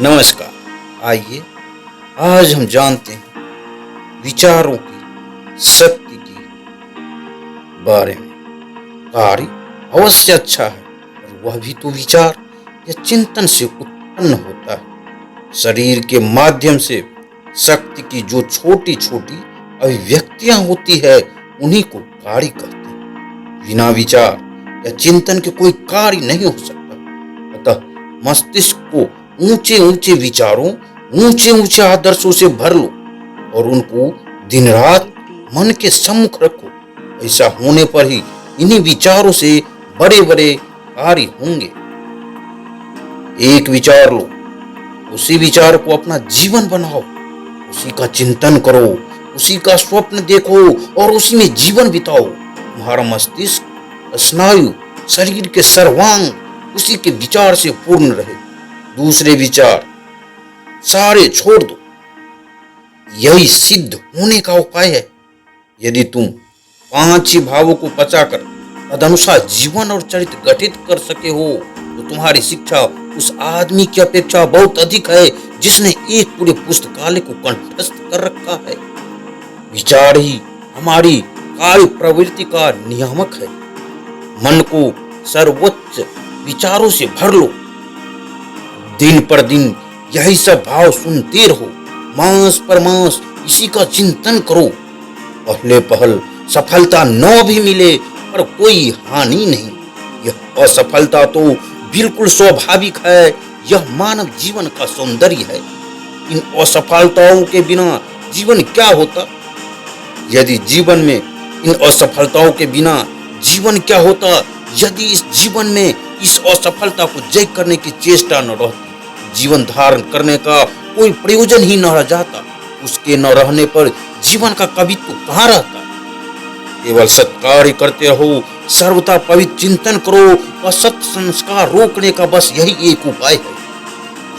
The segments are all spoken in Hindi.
नमस्कार। आइए आज हम जानते हैं विचारों की शक्ति के बारे में। कार्य अवश्य अच्छा है, पर वह भी तो विचार या चिंतन से उत्पन्न होता है। शरीर के माध्यम से शक्ति की जो छोटी छोटी अभिव्यक्तियां होती है उन्हीं को कार्य कहते हैं। बिना विचार या चिंतन के कोई कार्य नहीं हो सकता। अतः मस्तिष्क को ऊंचे ऊंचे विचारों, ऊंचे ऊंचे आदर्शों से भर लो और उनको दिन रात मन के सम्मुख रखो। ऐसा होने पर ही इन्हीं विचारों से बड़े बड़े कार्य होंगे। एक विचार लो, उसी विचार को अपना जीवन बनाओ, उसी का चिंतन करो, उसी का स्वप्न देखो और उसी में जीवन बिताओ। तुम्हारा मस्तिष्क, स्नायु, शरीर के सर्वांग उसी के विचार से पूर्ण रहे। दूसरे विचार सारे छोड़ दो, यही सिद्ध होने का उपाय है। यदि तुम 5 ही भावों को पचाकर तदनुसार जीवन और चरित्र गठित कर सके हो तो तुम्हारी शिक्षा उस आदमी की अपेक्षा बहुत अधिक है जिसने एक पूरे पुस्तकालय को कंठस्थ कर रखा है। विचार ही हमारी कार्य प्रवृत्ति का नियामक है। मन को सर्वोच्च विचारों से भर लो। दिन पर दिन यही सब भाव सुनते रहो। मास पर मास इसी का चिंतन करो। पहले पहल सफलता न भी मिले पर कोई हानि नहीं। यह असफलता तो बिल्कुल स्वाभाविक है। यह मानव जीवन का सौंदर्य है। इन असफलताओं के बिना जीवन क्या होता? यदि जीवन में इन असफलताओं के बिना जीवन क्या होता? यदि इस जीवन में इस असफलता को जय करने की चेष्टा न रहती, जीवन धारण करने का कोई प्रयोजन ही न रह जाता। उसके न रहने पर जीवन का कवित्व कहाँ रहता? केवल सत्कार्य करते रहो, सर्वथा पवित्र चिंतन करो और सत्य संस्कार रोकने का बस यही एक उपाय है।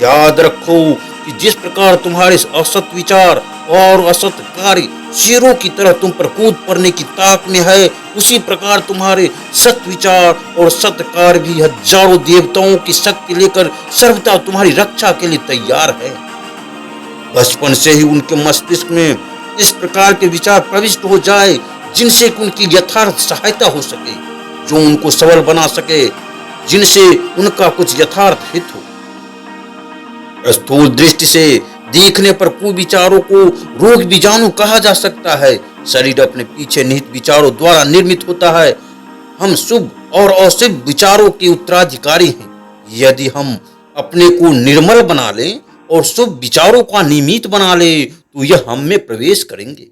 याद रखो कि जिस प्रकार तुम्हारे असत विचार और असत कार्य शेरों की तरह तुम पर कूद पड़ने की ताक में है, उसी प्रकार तुम्हारे सत विचार और सत्य कार्य भी हजारों देवताओं की शक्ति लेकर सर्वथा तुम्हारी रक्षा के लिए तैयार है। बचपन से ही उनके मस्तिष्क में इस प्रकार के विचार प्रविष्ट हो जाए जिनसे उनकी यथार्थ सहायता हो सके, जो उनको सबल बना सके, जिनसे उनका कुछ यथार्थ हित हो। स्थूल दृष्टि से देखने पर कुविचारों को रोग बीजाणु कहा जा सकता है। शरीर अपने पीछे निहित विचारों द्वारा निर्मित होता है। हम शुभ और अशुभ विचारों के उत्तराधिकारी हैं। यदि हम अपने को निर्मल बना लें और शुभ विचारों का निमित्त बना ले तो यह हम में प्रवेश करेंगे।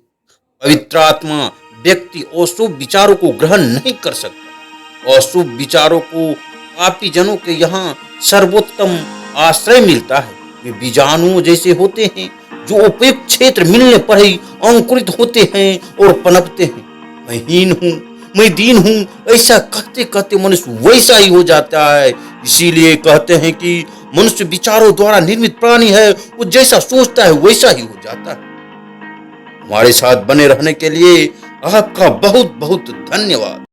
पवित्र आत्मा व्यक्ति अशुभ विचारों को ग्रहण नहीं कर सकता। अशुभ विचारों को पापी जनों के यहाँ सर्वोत्तम आश्रय मिलता है। वे बीजाणु जैसे होते हैं जो उपयुक्त क्षेत्र मिलने पर ही अंकुरित होते हैं और पनपते हैं। मैं हीन हूँ, मैं दीन हूँ, ऐसा कहते कहते मनुष्य वैसा ही हो जाता है। इसीलिए कहते हैं कि मनुष्य विचारों द्वारा निर्मित प्राणी है। वो जैसा सोचता है वैसा ही हो जाता है। हमारे साथ बने रहने के लिए आपका बहुत बहुत धन्यवाद।